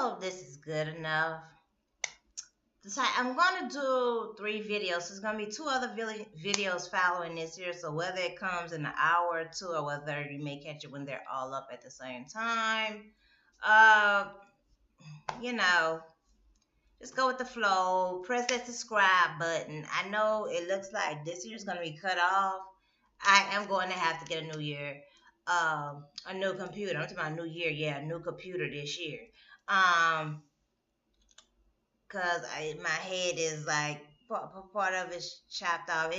hope this is good enough. I'm going to do 3 videos. There's going to be 2 other videos following this here. So whether it comes in an hour or 2, or whether you may catch it when they're all up at the same time, uh, you know, just go with the flow. Press that subscribe button. I know it looks like this year's going to be cut off. I am going to have to get a new year, a new computer. I'm talking about new year, yeah, a new computer this year. Cause my head is like part of it's chopped off.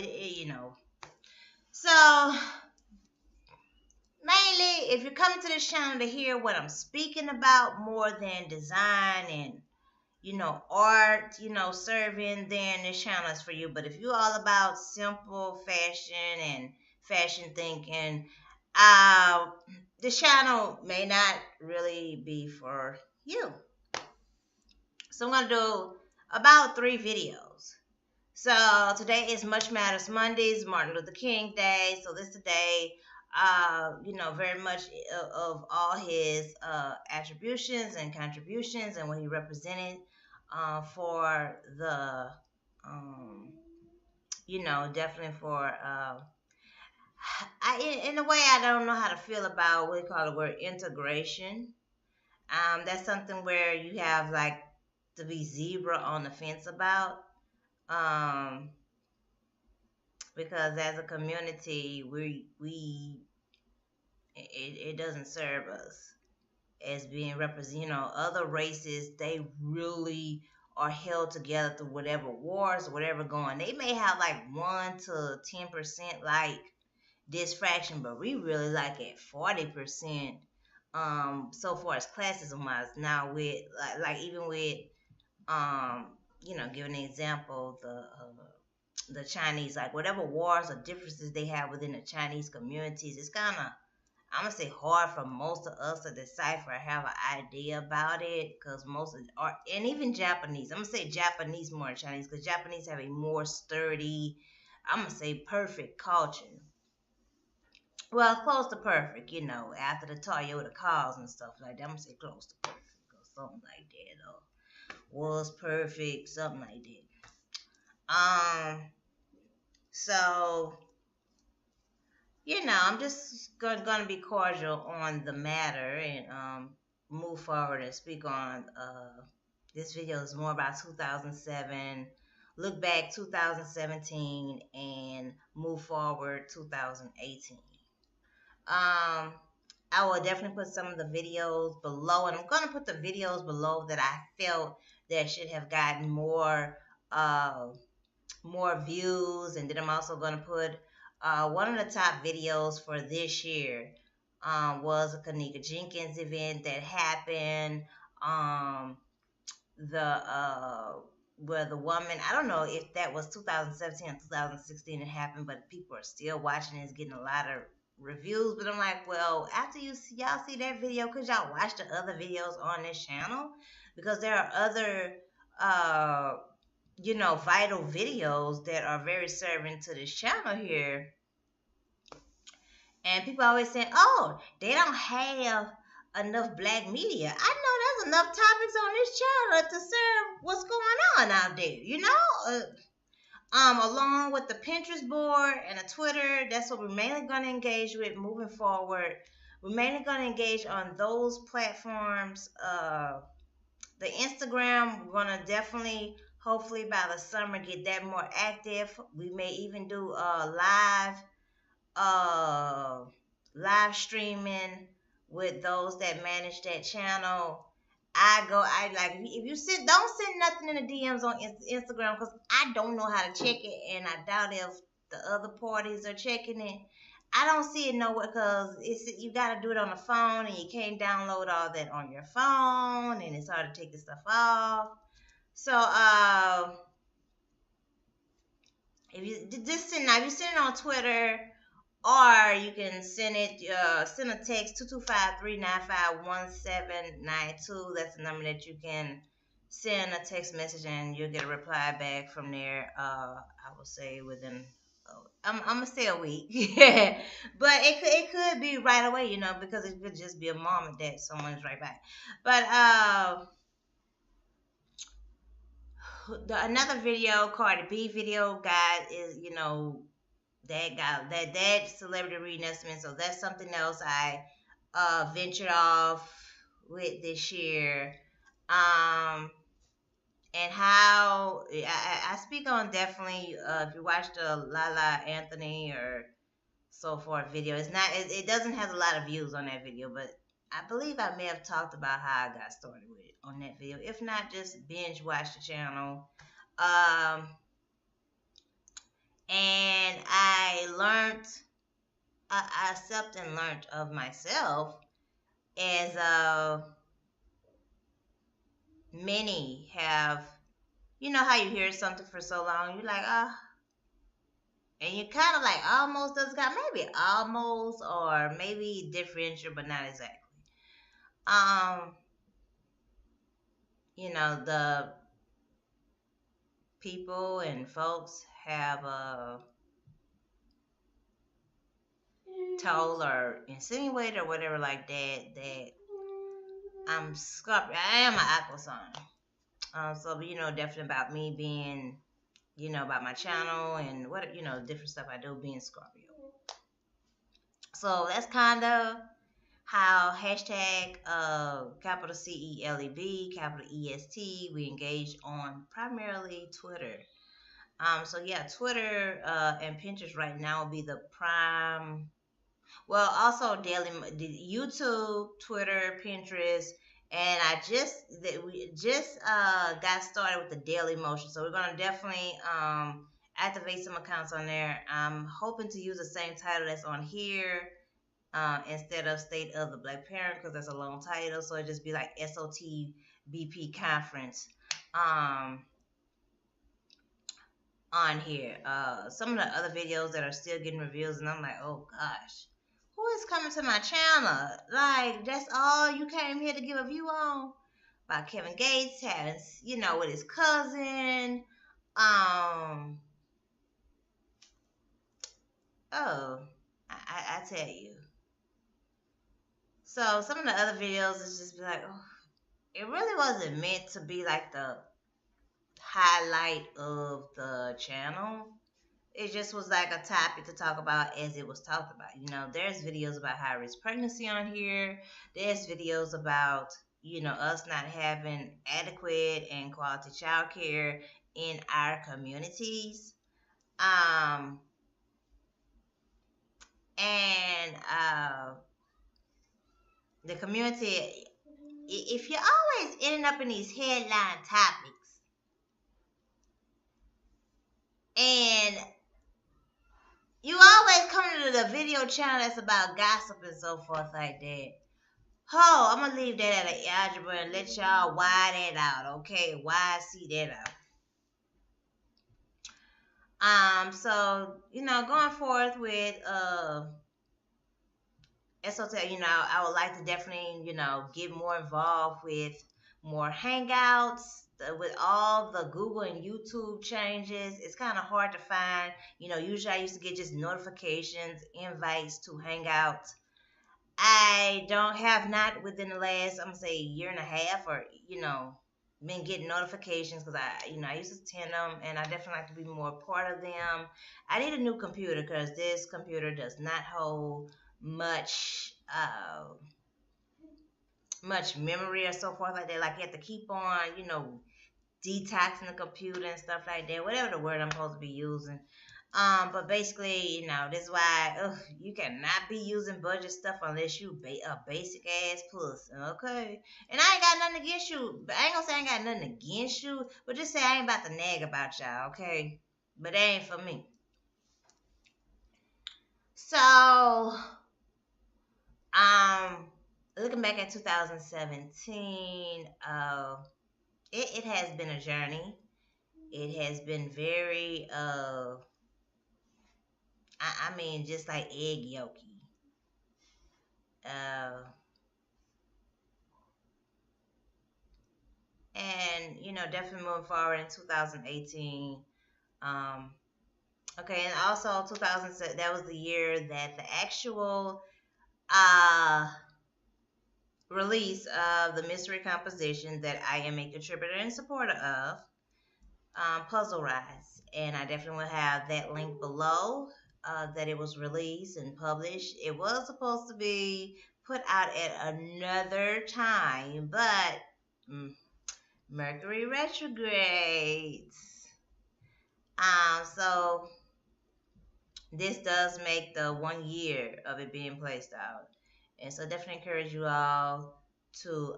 So mainly, if you're coming to this channel to hear what I'm speaking about more than design and art, serving, then this channel is for you. But if you're all about simple fashion and fashion thinking, this channel may not really be for you. So I'm going to do about 3 videos. So today is Much Matters Mondays, Martin Luther King Day. So this today, very much of all his attributions and contributions and what he represented for the, definitely for, in a way, I don't know how to feel about what we call the word integration. That's something where you have like to be zebra on the fence about, because as a community it doesn't serve us as being represent. Other races, they really are held together through whatever wars or whatever going. They may have like 1 to 10% like distraction, but we really like at 40%. So far as classism wise, now with like even with giving an example, the Chinese, like whatever wars or differences they have within the Chinese communities, it's kind of, I'm gonna say, hard for most of us to decipher or have an idea about it, because most of and even Japanese, I'm gonna say Japanese more than Chinese, because Japanese have a more sturdy, I'm gonna say perfect culture. Well, close to perfect, after the Toyota cars and stuff like that. I'm gonna say close to perfect or something like that, or was perfect, something like that. So, I'm just gonna be cordial on the matter and move forward and speak on. This video is more about 2007. Look back 2017 and move forward 2018. I will definitely put some of the videos below, and I'm going to put the videos below that I felt that should have gotten more views, and then I'm also going to put one of the top videos for this year was a Kanika Jenkins event that happened. Where the woman, I don't know if that was 2017 or 2016 it happened, but people are still watching it. It's getting a lot of reviews, but I'm like, well, after y'all see that video, could y'all watch the other videos on this channel? Because there are other vital videos that are very serving to this channel here. And people always saying, oh, they don't have enough black media. I know there's enough topics on this channel to serve what's going on out there, along with the Pinterest board and the Twitter. That's what we're mainly going to engage with moving forward. We're mainly going to engage on those platforms. The Instagram, we're going to definitely, hopefully by the summer, get that more active. We may even do live streaming with those that manage that channel. I like, if you don't send nothing in the DMs on Instagram, because I don't know how to check it, and I doubt if the other parties are checking it. I don't see it nowhere, because you got to do it on the phone, and you can't download all that on your phone, and it's hard to take the stuff off. So if you send it on Twitter, or you can send a text 225-395-1792. That's the number that you can send a text message, and you'll get a reply back from there. I would say within, I'm gonna say a week, but it could be right away, because it could just be a moment that someone's right back. But Another video, Cardi B video, guys, is that celebrity reading estimate. So that's something else I ventured off with this year. Um, and how I speak on definitely if you watch the Lala Anthony or so forth video, it doesn't have a lot of views on that video, but I believe I may have talked about how I got started with it on that video. If not, just binge watch the channel. Um, and I accept and learned of myself as many have, how you hear something for so long, you're like, and you kind of like almost does got maybe almost or maybe differential, but not exactly. Um, the people and folks have told or insinuated or whatever like that I'm Scorpio. I am an aqua sign. So definitely about me being, about my channel and what different stuff I do being Scorpio. So that's kind of how hashtag capital CELEB, capital EST, we engage on primarily Twitter. So yeah, Twitter and Pinterest right now will be the prime. Well, also YouTube, Twitter, Pinterest, and we just got started with the Daily Motion. So we're gonna definitely activate some accounts on there. I'm hoping to use the same title that's on here instead of State of the Black Parent because that's a long title. So it just be like SOTBP Conference. On here. Some of the other videos that are still getting reviews, and I'm like, oh gosh, who is coming to my channel? Like, that's all you came here to give a view on? About Kevin Gates having, with his cousin. Oh, I tell you. So some of the other videos is just be like, oh, it really wasn't meant to be like the highlight of the channel. It just was like a topic to talk about as it was talked about. There's videos about high risk pregnancy on here. There's videos about, us not having adequate and quality child care in our communities. And the community, if you're always ending up in these headline topics and you always come to the video channel that's about gossip and so forth like that. Oh, I'm gonna leave that at an algebra and let y'all wide that out, okay? See that out. So going forth with SOTL, I would like to definitely get more involved with more hangouts. With all the Google and YouTube changes, it's kind of hard to find. Usually I used to get just notifications, invites to hangouts. I don't have not within the last, I'm gonna say, year and a half, or been getting notifications because I used to attend them, and I definitely like to be more part of them. I need a new computer because this computer does not hold much memory or so forth like that. Like you have to keep on, detoxing the computer and stuff like that. Whatever the word I'm supposed to be using. But basically, this is why you cannot be using budget stuff unless you a basic ass person, okay? And I ain't got nothing against you. I ain't gonna say I ain't got nothing against you, but just say I ain't about to nag about y'all, okay? But that ain't for me. So, looking back at 2017, it has been a journey. It has been very I mean, just like egg yolky. And definitely moving forward in 2018. Okay, and also 2007, that was the year that the actual release of the mystery composition that I am a contributor and supporter of. Puzzle Rise, and I definitely will have that link below. That it was released and published. It was supposed to be put out at another time, but mm, Mercury retrogrades. So this does make the 1 year of it being placed out, and so definitely encourage you all to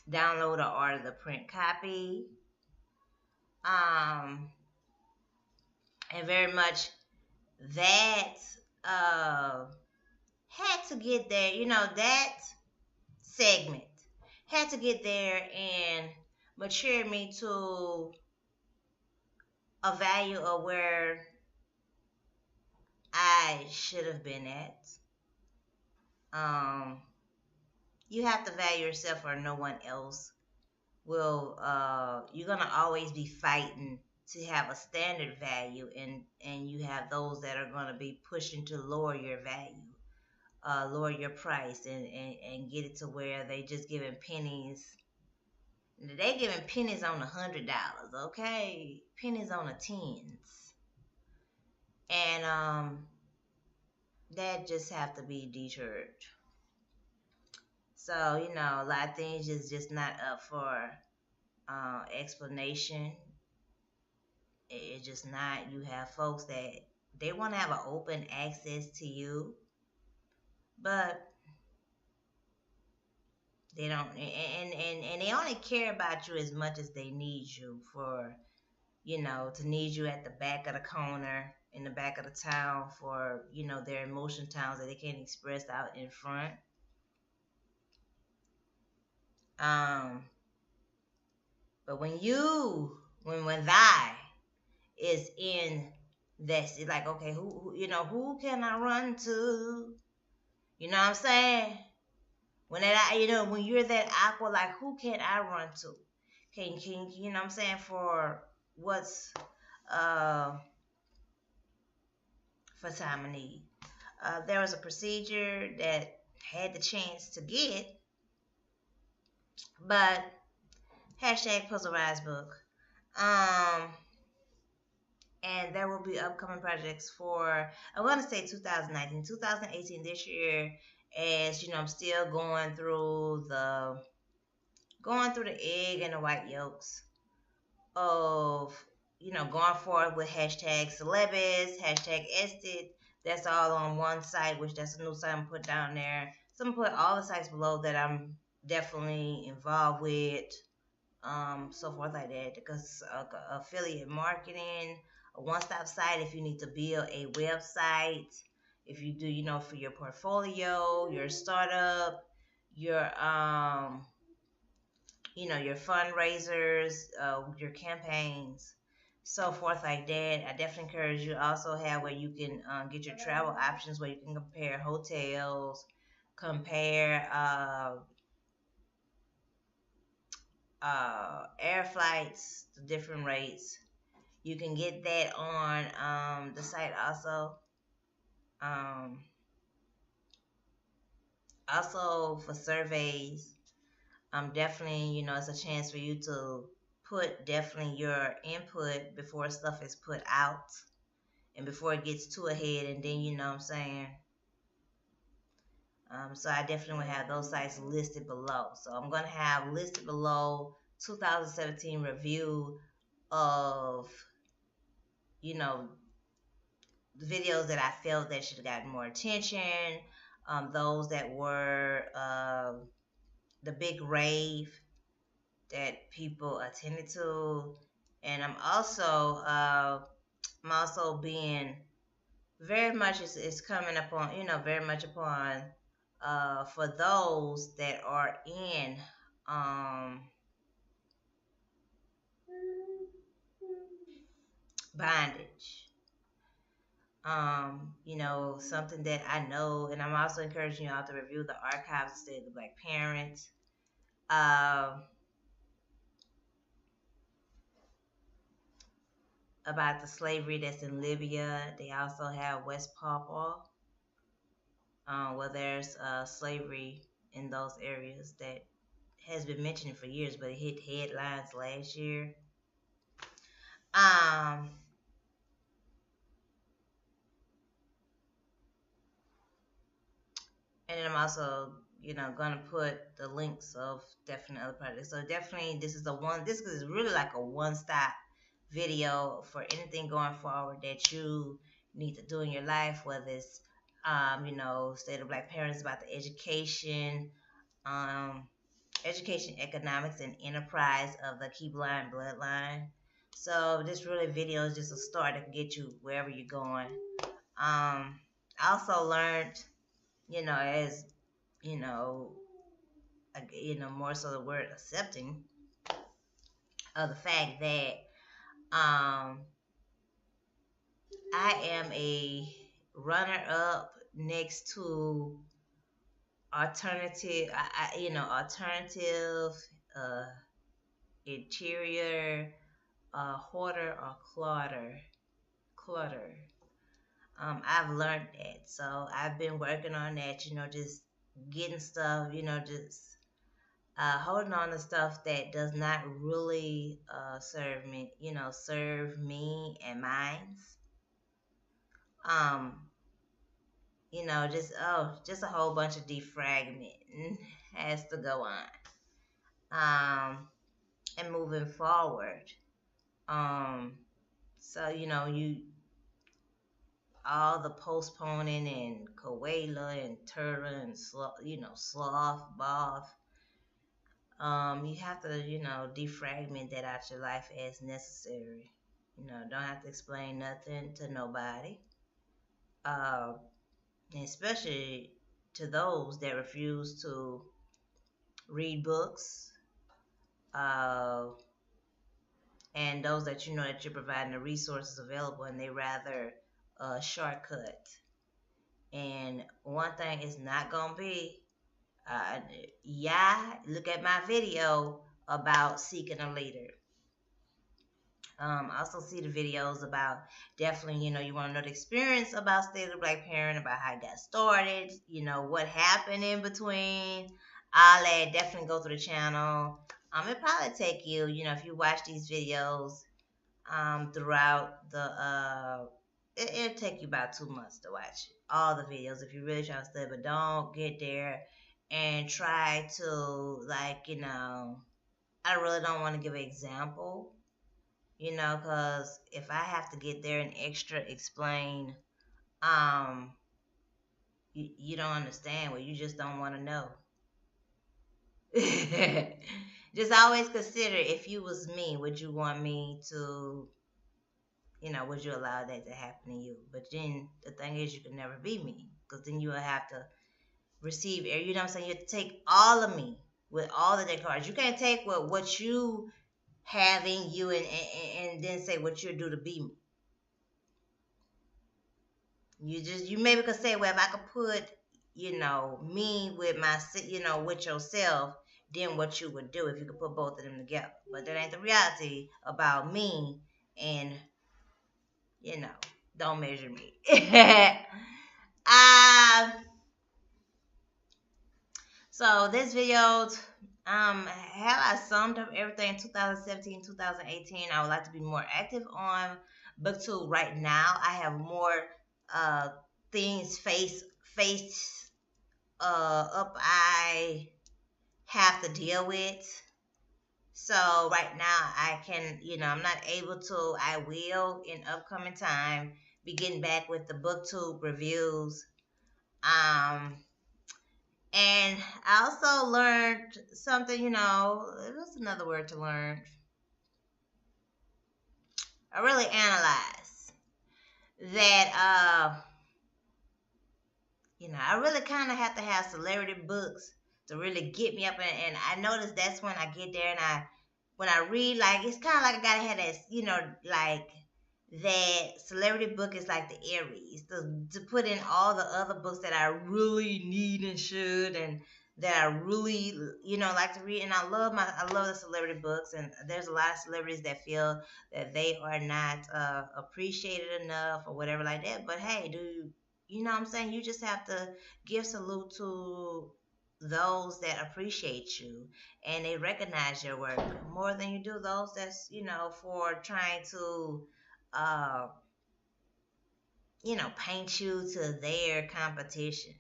download or order the print copy. Um, and very much that uh, had to get there. That segment had to get there and mature me to a value of where I should have been at. Um, you have to value yourself or no one else will. You're gonna always be fighting to have a standard value, and you have those that are gonna be pushing to lower your value, lower your price, and get it to where they just giving pennies. They giving pennies on $100, okay? Pennies on the tens, and that just have to be deterred. So a lot of things just not up for explanation. It's just not. You have folks that they want to have an open access to you, but they don't, and they only care about you as much as they need you for, to need you at the back of the corner, in the back of the town for, their emotion towns that they can't express out in front. Um, but when thy is in this, it's like, okay, who can I run to? You know what I'm saying? When you're that awkward, like, who can I run to? Can you know what I'm saying, for what's uh for time of need. There was a procedure that had the chance to get, but hashtag Puzzle Rise book. And there will be upcoming projects for, I want to say 2019, 2018, this year, as I'm still going through the egg and the white yolks of, going forward with hashtag celebs, hashtag ested. That's all on one site, which that's a new site I'm put down there. So I'm gonna put all the sites below that I'm definitely involved with, so forth like that. Because affiliate marketing, a one-stop site if you need to build a website, if you do, for your portfolio, your startup, your fundraisers, your campaigns, so forth like that. I definitely encourage you also have where you can get your travel options, where you can compare hotels, compare air flights, the different rates. You can get that on the site also. Um, Also for surveys, definitely, it's a chance for you to put definitely your input before stuff is put out and before it gets too ahead, and then you know what I'm saying. So I definitely will have those sites listed below. So I'm gonna have listed below 2017 review of, you know the videos that I felt that should have gotten more attention. Those that were the big rave that people attended to, and I'm also being very much, is coming upon, very much upon for those that are in um bondage. Something that I know, and I'm also encouraging you all to review the archives of the State of the Black Parent. Um, about the slavery that's in Libya. They also have West Papua, where there's slavery in those areas that has been mentioned for years, but it hit headlines last year. Um, and then I'm also, gonna put the links of definite other projects. So definitely, this is the one. This is really like a one-stop video for anything going forward that you need to do in your life, whether it's, state of black parents about the um, education, economics, and enterprise of the Key Blind bloodline. So this really video is just a start that can get you wherever you're going. I also learned, as you know, more so the word accepting of the fact that um, I am a runner up next to alternative, uh, interior, hoarder or clutter. I've learned that, so I've been working on that. Just getting stuff. Just holding on to stuff that does not really serve me and mine's. Um, just a whole bunch of defragmenting has to go on. And moving forward. Um, so you all the postponing and Koala and Turtle and Sloth, Both. You have to, defragment that out your life as necessary. Don't have to explain nothing to nobody. Uh, and especially to those that refuse to read books, uh, and those that that you're providing the resources available, and they rather shortcut. And one thing is not gonna be, uh, yeah, look at my video about seeking a leader. I also see the videos about definitely, you want to know the experience about State of the Black Parent, about how it got started, what happened in between, all that. Definitely go through the channel. It probably take you, if you watch these videos, throughout it'll take you about 2 months to watch all the videos if you really try to study, but don't get there and try to, like, I really don't want to give an example, because if I have to get there and extra explain, um, you don't understand, well, you just don't want to know. Just always consider, if you was me, would you want me to, would you allow that to happen to you? But then the thing is, you can never be me, because then you will have to receive, you know what I'm saying? You have to take all of me with all of their cards. You can't take what you have in you and then say what you do to be me. You maybe could say, well, if I could put, me with with yourself, then what you would do if you could put both of them together. But that ain't the reality about me, and don't measure me. um, so this video, have I summed up everything 2017, 2018? I would like to be more active on BookTube right now. I have more uh things face up I have to deal with. So right now I can, I'm not able to. I will in upcoming time be getting back with the BookTube reviews. And I also learned something, what's another word to learn? I really analyzed that, I really kind of have to have celebrity books to really get me up. And I noticed that's when I get there and when I read, like, it's kind of like I gotta have that, like, that celebrity book is like the Aries to put in all the other books that I really need and should, and that I really like to read. And I love the celebrity books, and there's a lot of celebrities that feel that they are not appreciated enough or whatever like that. But hey, you know what I'm saying? You just have to give salute to those that appreciate you and they recognize your work more than you do those that's, for trying to, uh, paint you to their competition.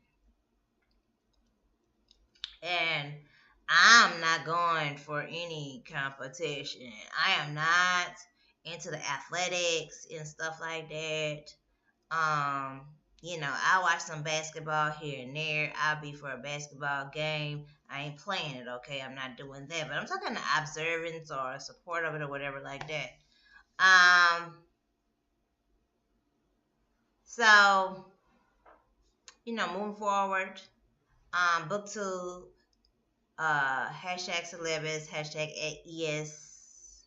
And I'm not going for any competition. I am not into the athletics and stuff like that. Um, I watch some basketball here and there. I'll be for a basketball game. I ain't playing it, okay? I'm not doing that. But I'm talking to observance or support of it or whatever like that. Um, so, moving forward, booktube, hashtag celebs, hashtag ES,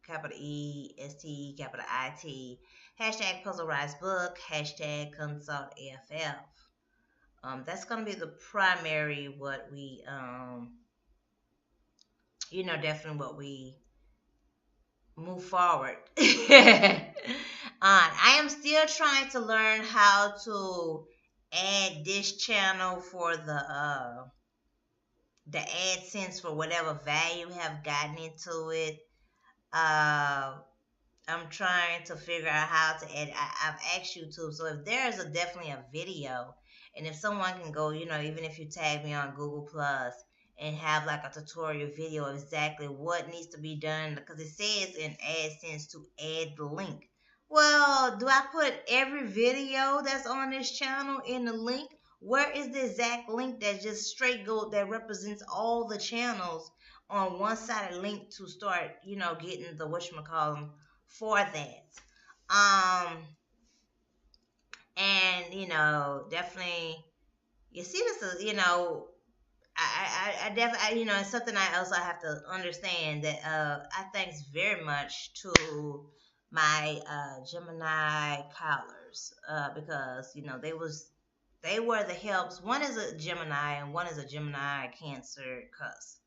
capital EST, capital IT, hashtag puzzle rise book, hashtag consult AFF. That's going to be the primary what we, definitely what we move forward. I am still trying to learn how to add this channel for the AdSense for whatever value have gotten into it. Uh, I'm trying to figure out how to edit. I've asked YouTube, so if there's definitely a video, and if someone can go, even if you tag me on Google Plus and have like a tutorial video of exactly what needs to be done, because it says in AdSense to add the link. Well, do I put every video that's on this channel in the link? Where is the exact link that just straight go that represents all the channels on one sided link to start, getting the whatchamacallit for that. And definitely you see this, I definitely, it's something I also have to understand that I thanks very much to my Gemini callers because they were the helps. One is a Gemini and one is a Gemini Cancer cusp.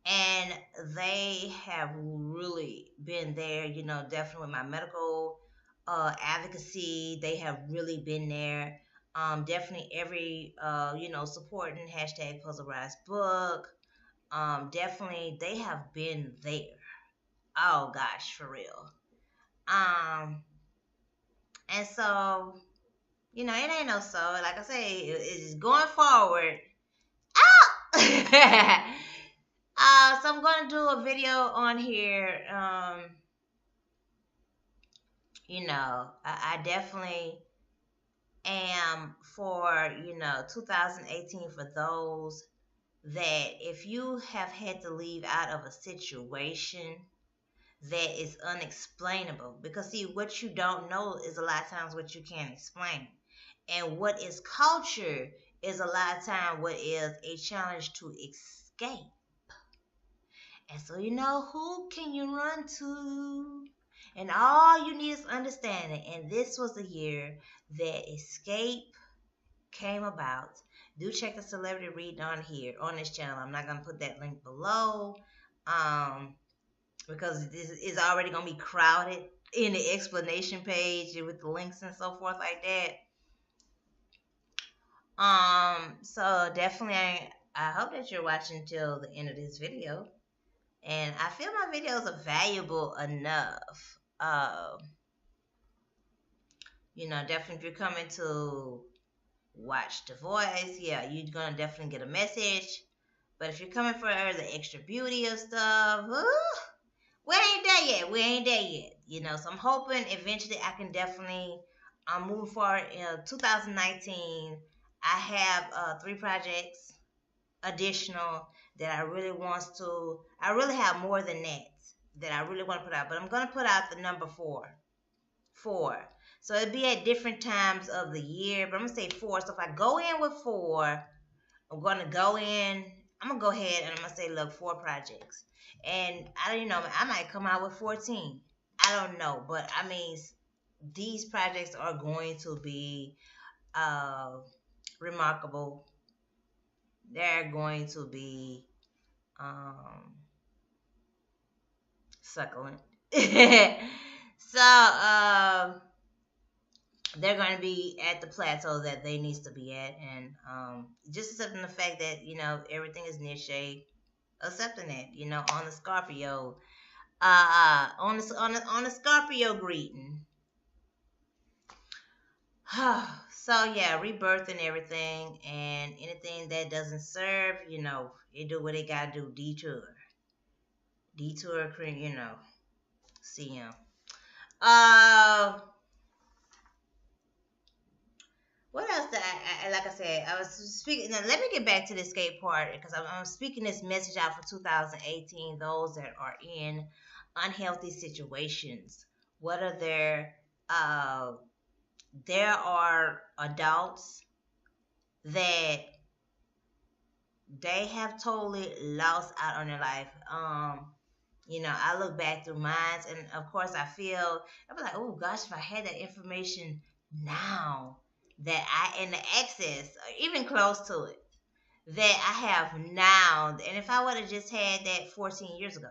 And they have really been there, definitely with my medical advocacy. They have really been there. Definitely every, supporting hashtag Puzzle Rise book. Definitely they have been there. Oh gosh, for real. Um, and so, it ain't no so. Like I say, it's going forward. Ah! So I'm going to do a video on here. I definitely am for, 2018 for those that if you have had to leave out of a situation that is unexplainable, because see, what you don't know is a lot of times what you can't explain. And what is culture is a lot of time what is a challenge to escape. And so who can you run to? And all you need is understanding. And this was the year that escape came about. Do check the celebrity reading on here on this channel. I'm not gonna put that link below, because this is already gonna be crowded in the explanation page with the links and so forth like that. So definitely, I hope that you're watching till the end of this video. And I feel my videos are valuable enough. Definitely if you're coming to watch The Voice, yeah, you're gonna definitely get a message. But if you're coming for the extra beauty of stuff, we ain't there yet. We ain't there yet. So I'm hoping eventually I can definitely move forward in 2019. I have 3 projects additional that I really have more than that I really want to put out, but I'm going to put out the number 4. So it'd be at different times of the year, but I'm going to say 4. So if I go in with 4, I'm going to go ahead and I'm going to say, look, 4 projects. And I don't know, I might come out with 14. I don't know, but I mean, these projects are going to be remarkable. They're going to be succulent. So they're going to be at the plateau that they needs to be at, and just accepting the fact that everything is niche, accepting that on the Scorpio, on the Scorpio greeting. So yeah, rebirth and everything, and anything that doesn't serve, it do what it gotta do. Detour, see him. Uh, what else? Like I said, I was speaking. Now let me get back to the escape part because I'm speaking this message out for 2018. Those that are in unhealthy situations, what are their there are adults that they have totally lost out on their life. I look back through mine, and of course, I'm like, oh gosh, if I had that information now, that in the access, or even close to it, that I have now, and if I would have just had that 14 years ago,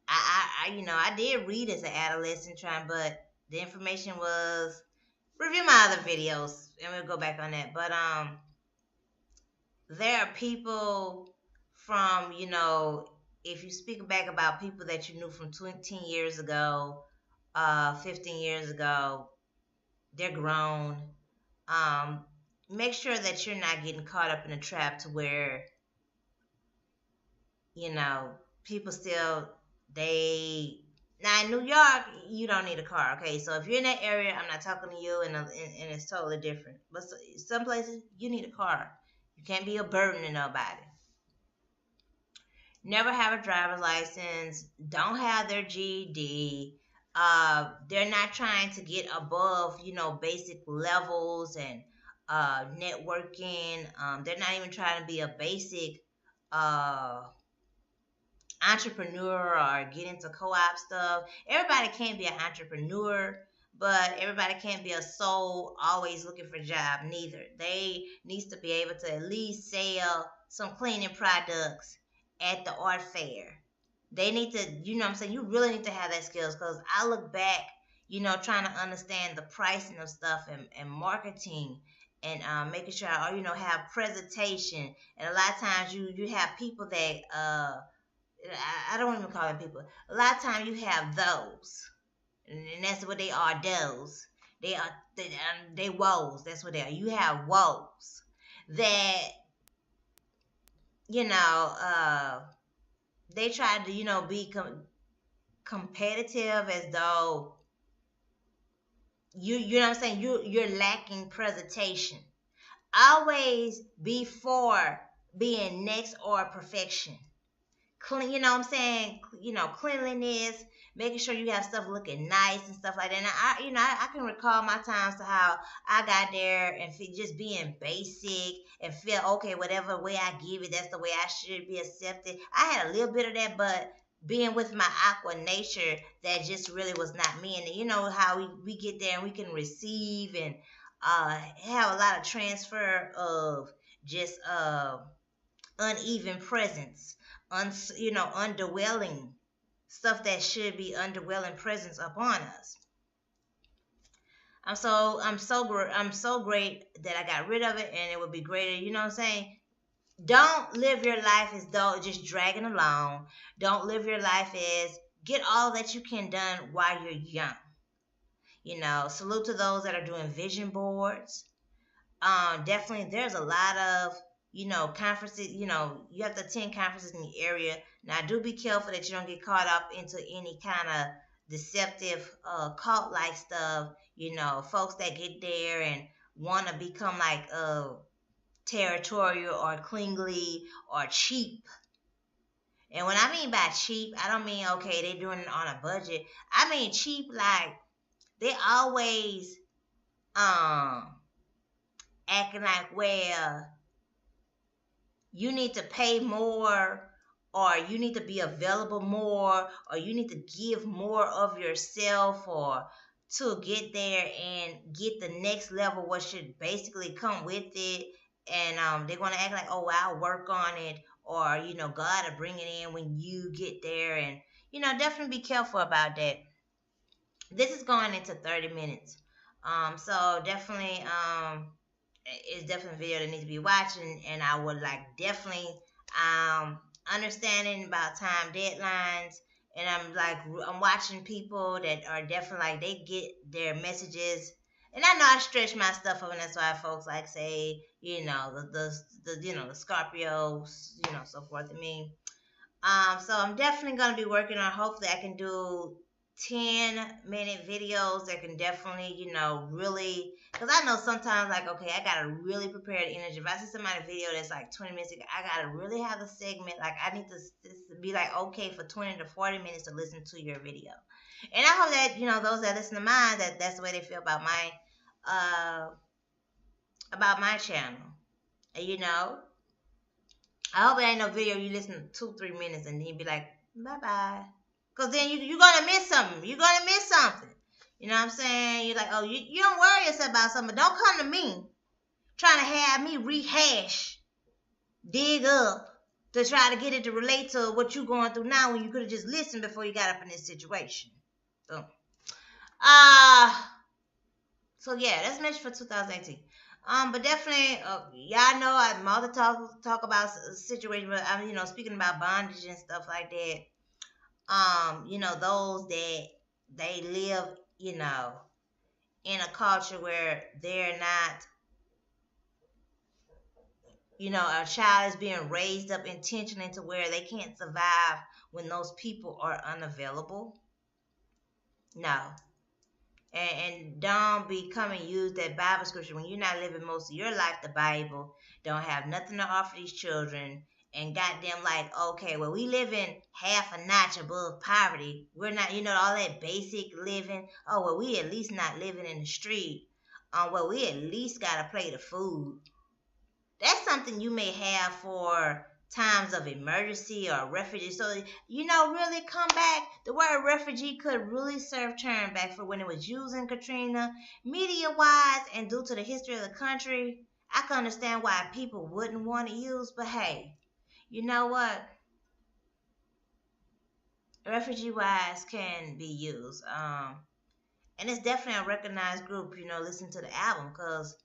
I did read as an adolescent, but the information was review my other videos, and we'll go back on that. But there are people from, if you speak back about people that you knew from 20 years ago, 15 years ago, they're grown. Um, Make sure that you're not getting caught up in a trap to where, you know, people still, now in New York, you don't need a car, okay? So if you're in that area, I'm not talking to you, and it's totally different. But some places, you need a car. You can't be a burden to nobody. Never have a driver's license, don't have their GED. They're not trying to get above, basic levels and networking. They're not even trying to be a basic uh, entrepreneur or get into co-op stuff. Everybody can't be an entrepreneur, but everybody can't be a soul always looking for a job neither. They needs to be able to at least sell some cleaning products at the art fair. They need to, what I'm saying, you really need to have that skills, because I look back, trying to understand the pricing of stuff, and marketing, and making sure have presentation. And a lot of times you have people that I don't even call them people. A lot of times you have those, and that's what they are. Those they woes. That's what they are. You have woes that they try to be competitive, as though you know what I'm saying, you're lacking presentation. Always be for being next or perfection. Clean, what I'm saying, cleanliness, making sure you have stuff looking nice and stuff like that. And I can recall my times to how I got there and just being basic and feel okay, whatever way I give it, that's the way I should be accepted. I had a little bit of that, but being with my aqua nature, that just really was not me. And how we get there and we can receive and have a lot of transfer of just uneven presence, underwhelming stuff that should be underwhelming presence upon us. I'm so great that I got rid of it, and it would be greater. You know what I'm saying? Don't live your life as though just dragging along. Don't live your life as get all that you can done while you're young. Salute to those that are doing vision boards. Definitely there's a lot of conferences. You have to attend conferences in the area. Now do be careful that you don't get caught up into any kind of deceptive cult like stuff. Folks that get there and want to become like territorial or clingy or cheap. And when I mean by cheap, I don't mean okay they're doing it on a budget. I mean cheap like they always acting like, well, you need to pay more, or you need to be available more, or you need to give more of yourself, or to get there and get the next level, what should basically come with it. And they're going to act like, oh, I'll work on it, or God will bring it in when you get there. And definitely be careful about that. This is going into 30 minutes. So definitely, it's definitely a video that needs to be watching, and I would like definitely understanding about time deadlines. And I'm watching people that are definitely like they get their messages. And I know I stretch my stuff up, and that's why folks like say, the Scorpios, so forth. I mean, so I'm definitely gonna be working on. Hopefully, I can do 10-minute videos that can definitely, really. Because I know sometimes, like, okay, I gotta really prepare the energy. If I see somebody video that's like 20 minutes, I gotta really have a segment. Like, I need to be like, okay, for 20 to 40 minutes to listen to your video. And I hope that those that listen to mine, that's the way they feel about my channel. And I hope it ain't no video you listen to 2-3 minutes and then you be like, bye bye. Cause then you're gonna miss something. You're gonna miss something. You know what I'm saying? You're like, oh, you don't worry yourself about something. Don't come to me trying to have me rehash, dig up to try to get it to relate to what you're going through now when you could have just listened before you got up in this situation. So, uh, yeah, that's mentioned for 2018. But definitely, y'all know I'm all the talk about situation, but I'm speaking about bondage and stuff like that. Those that they live, in a culture where they're not, a child is being raised up intentionally to where they can't survive when those people are unavailable. No. And don't be coming use that Bible scripture when you're not living most of your life the Bible, don't have nothing to offer these children, and goddamn like, okay, well, we live in half a notch above poverty. We're not, all that basic living. Oh, well, we at least not living in the street. Well, we at least got a plate of food. That's something you may have for times of emergency or refugee. So, really come back. The word refugee could really serve turn back for when it was used in Katrina. Media wise and due to the history of the country, I can understand why people wouldn't want to use, but hey, you know what? Refugee wise can be used. And it's definitely a recognized group, listen to the album because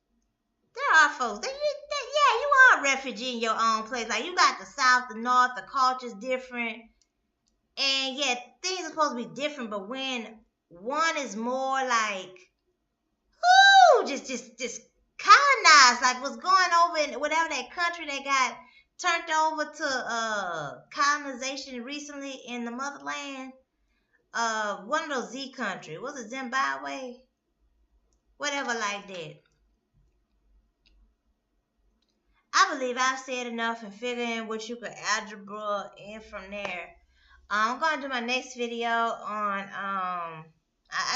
there are folks yeah, you are a refugee in your own place. Like you got the South, the North, the culture's different, and yeah, things are supposed to be different. But when one is more like, ooh, just colonized, like what's going over in whatever that country they got turned over to colonization recently in the motherland. One of those Z country, was it Zimbabwe? Whatever like that. I believe I've said enough and figuring what you could algebra in from there. I'm gonna do my next video on I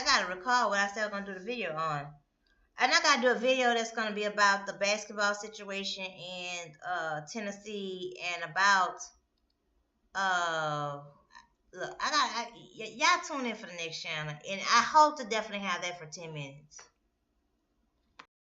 gotta recall what I said I was gonna do the video on. And I gotta do a video that's gonna be about the basketball situation in Tennessee and about look, y'all tune in for the next channel and I hope to definitely have that for 10 minutes.